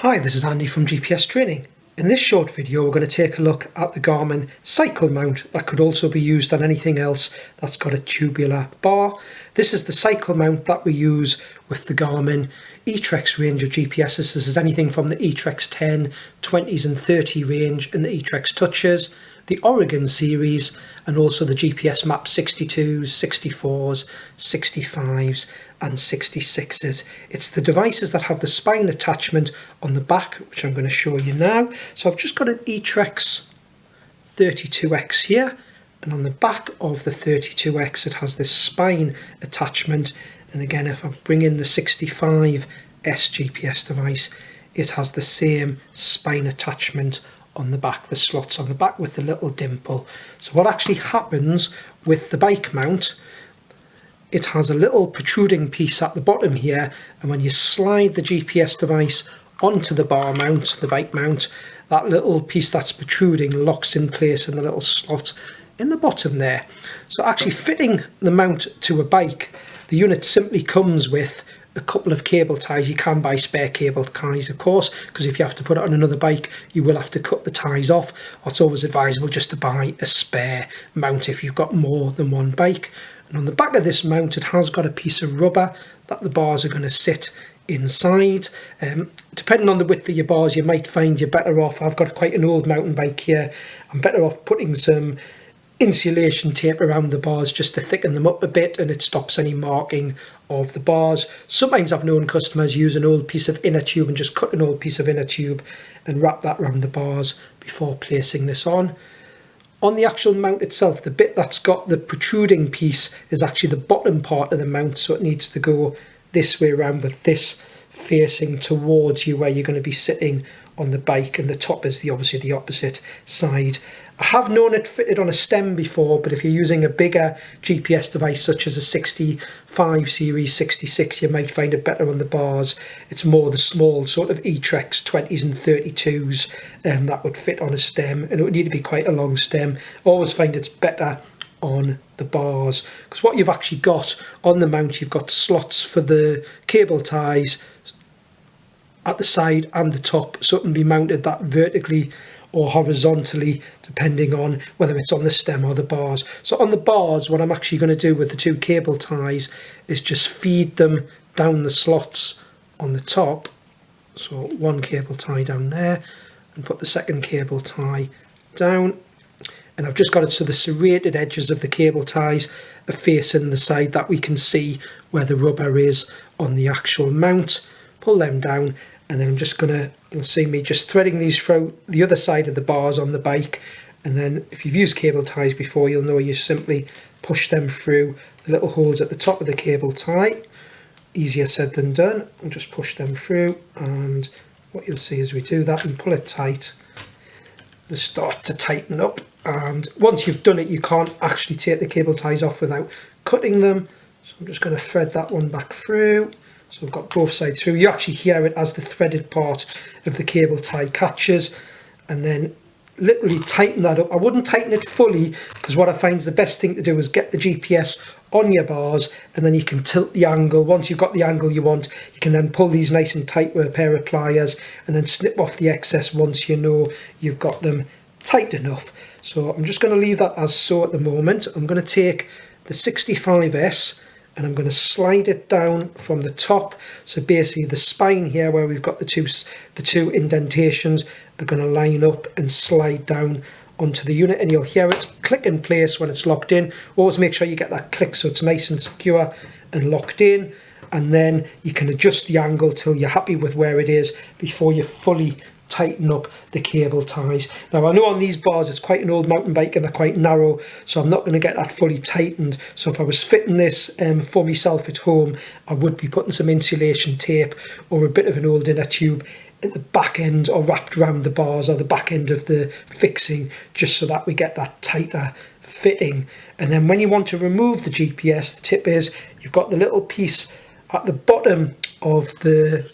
Hi, this is Andy from GPS Training. In this short video we're going to take a look at the Garmin cycle mount that could also be used on anything else that's got a tubular bar. This is the cycle mount that we use with the Garmin eTrex range of GPSs. This is anything from the eTrex 10, 20s and 30 range and the eTrex Touches, the Oregon series, and also the GPSMap62s, 64s, 65s and 66s. It's the devices that have the spine attachment on the back, which I'm going to show you now. So I've just got an eTrex 32X here, and on the back of the 32X it has this spine attachment. And again, if I bring in the 65S GPS device, it has the same spine attachment on the back, the slots on the back with the little dimple. So what actually happens with the bike mount, it has a little protruding piece at the bottom here, and when you slide the GPS device onto the bar mount, the bike mount, that little piece that's protruding locks in place in the little slot in the bottom there. So actually fitting the mount to a bike, the unit simply comes with a couple of cable ties. You can buy spare cable ties, of course, because if you have to put it on another bike you will have to cut the ties off. It's always advisable just to buy a spare mount if you've got more than one bike. And on the back of this mount it has got a piece of rubber that the bars are going to sit inside. Depending on the width of your bars, you might find you're better off, I've got quite an old mountain bike here, I'm better off putting some insulation tape around the bars just to thicken them up a bit, and it stops any marking of the bars. Sometimes I've known customers use an old piece of inner tube and just cut an old piece of inner tube and wrap that around the bars before placing this on. On the actual mount itself, the bit that's got the protruding piece is actually the bottom part of the mount, so it needs to go this way around with this facing towards you where you're going to be sitting on the bike, and the top is obviously the opposite side. I have known it fitted on a stem before, but if you're using a bigger GPS device such as a 65 series, 66, you might find it better on the bars. It's more the small sort of eTrex 20s and 32s that would fit on a stem, and it would need to be quite a long stem. I always find it's better on the bars, because what you've actually got on the mount, you've got slots for the cable ties at the side and the top, so it can be mounted that vertically or horizontally depending on whether it's on the stem or the bars. So on the bars, what I'm actually going to do with the two cable ties is just feed them down the slots on the top. So one cable tie down there, and put the second cable tie down, and I've just got it so the serrated edges of the cable ties are facing the side that we can see where the rubber is on the actual mount. Pull them down, and then I'm just gonna, you'll see me just threading these through the other side of the bars on the bike. And then if you've used cable ties before, you'll know you simply push them through the little holes at the top of the cable tie. Easier said than done. And just push them through, and what you'll see as we do that and pull it tight, they start to tighten up. And once you've done it, you can't actually take the cable ties off without cutting them. So I'm just going to thread that one back through. So we've got both sides through. You actually hear it as the threaded part of the cable tie catches, and then literally tighten that up. I wouldn't tighten it fully, because what I find is the best thing to do is get the GPS on your bars, and then you can tilt the angle. Once you've got the angle you want, you can then pull these nice and tight with a pair of pliers and then snip off the excess once you know you've got them tight enough. So I'm just going to leave that as so at the moment. I'm going to take the 65S and I'm going to slide it down from the top. So basically the spine here where we've got the two indentations are going to line up and slide down onto the unit, and you'll hear it click in place when it's locked in. Always make sure you get that click so it's nice and secure and locked in, and then you can adjust the angle till you're happy with where it is before you fully tighten up the cable ties. Now I know on these bars it's quite an old mountain bike and they're quite narrow, so I'm not going to get that fully tightened. So if I was fitting this for myself at home, I would be putting some insulation tape or a bit of an old inner tube at the back end or wrapped around the bars or the back end of the fixing, just so that we get that tighter fitting. And then when you want to remove the GPS, the tip is you've got the little piece at the bottom of the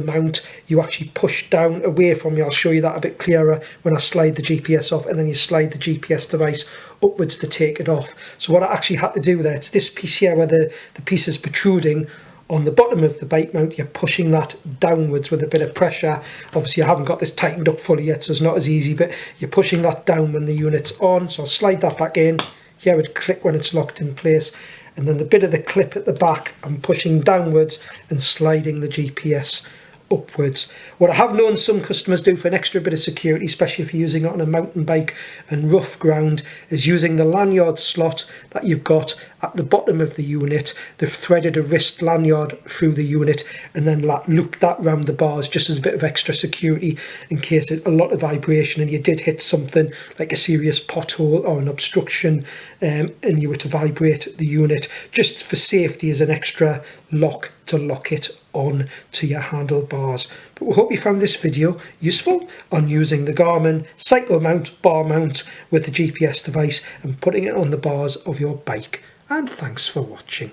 mount, you actually push down away from you. I'll show you that a bit clearer when I slide the GPS off, and then you slide the GPS device upwards to take it off. So what I actually had to do there, it's this piece here where the piece is protruding on the bottom of the bike mount, you're pushing that downwards with a bit of pressure. Obviously I haven't got this tightened up fully yet, so it's not as easy, but you're pushing that down when the unit's on. So I'll slide that back in. Hear it click when it's locked in place. And then the bit of the clip at the back, I'm pushing downwards and sliding the GPS upwards. What I have known some customers do for an extra bit of security, especially if you're using it on a mountain bike and rough ground, is using the lanyard slot that you've got at the bottom of the unit. They've threaded a wrist lanyard through the unit and then looped that round the bars just as a bit of extra security in case a lot of vibration and you did hit something like a serious pothole or an obstruction, and you were to vibrate the unit, just for safety as an extra lock to lock it on to your handlebars. But we hope you found this video useful on using the Garmin cycle mount, bar mount with the GPS device and putting it on the bars of your bike. And thanks for watching.